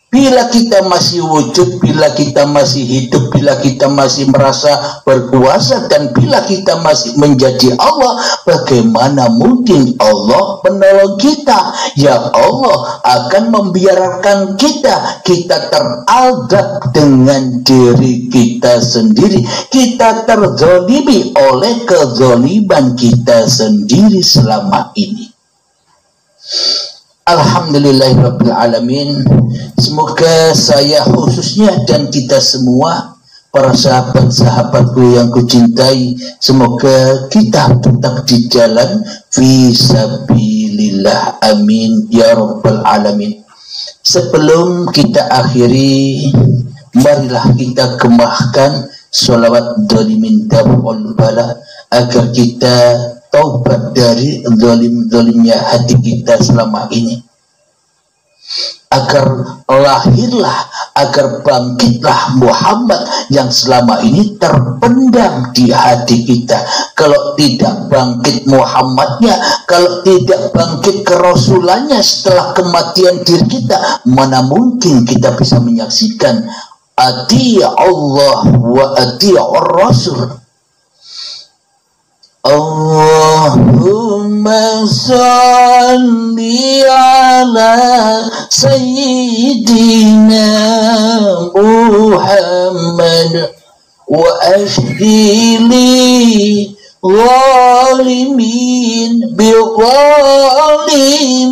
Bila kita masih wujud, bila kita masih hidup, bila kita masih merasa berkuasa, dan bila kita masih menjadi Allah, bagaimana mungkin Allah menolong kita? Ya Allah akan membiarkan kita teradab dengan diri kita sendiri. Kita terzalimi oleh kezaliman kita sendiri selama ini. Alhamdulillahirabbil alamin. Semoga saya khususnya dan kita semua, para sahabat-sahabatku yang kucintai, semoga kita tetap di jalan fisabilillah. Amin ya rabbal alamin. Sebelum kita akhiri, marilah kita gemahkan sholawat dolimin daf'ul bala, agar kita taubat dari zalim-zalimnya hati kita selama ini, agar lahirlah, agar bangkitlah Muhammad yang selama ini terpendam di hati kita. Kalau tidak bangkit Muhammadnya, kalau tidak bangkit kerasulannya setelah kematian diri kita, mana mungkin kita bisa menyaksikan ati Allah wa ati ar-rasul. Allahumma salli ala sayyidina Muhammad wa ashdili zalimin bi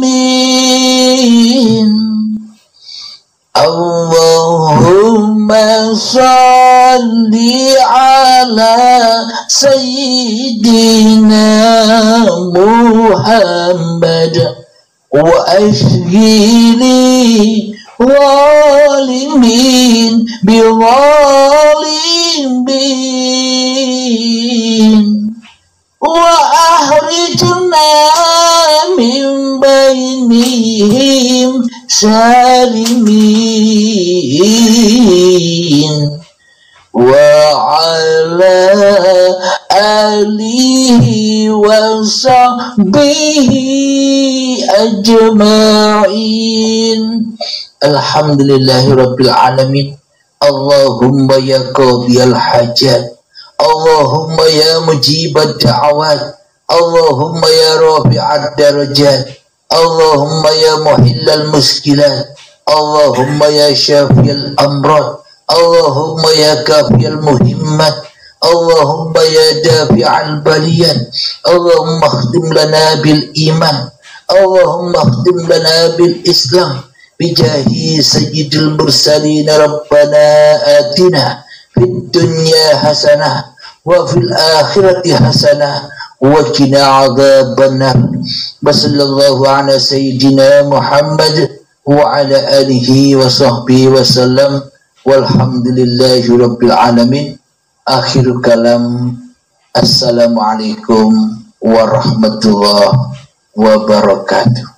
zalimin. Allahumma salli ala sayyidina Muhammad wa ashghili zalimin bi zalimin wa ahrijna min bainihim salimin wa ala alihi wa sahbihi ajma'in. Alhamdulillahirabbil alamin. Allahumma ya qadiyal hajat, Allahumma ya mujibad da'awat, Allahumma ya rafi'ad darajat, Allahumma ya muhillal muskilat, Allahumma ya syafiyal amrad, Allahumma ya kafiyal muhimmat, Allahumma ya dafi'al baliyat, Allahumma khtim lana bil iman, Allahumma khtim lana bil islam, bijahi sayyidil mursalin. Rabbana atina fid dunya hasanah wa fil akhirati hasanah wa qina adzabannar. Wa sallallahu ala sayyidina Muhammad wa ala alihi wa sahbihi wa sallam. Walhamdulillahi rabbil alamin. Akhir kalam. Assalamualaikum warahmatullahi wabarakatuh.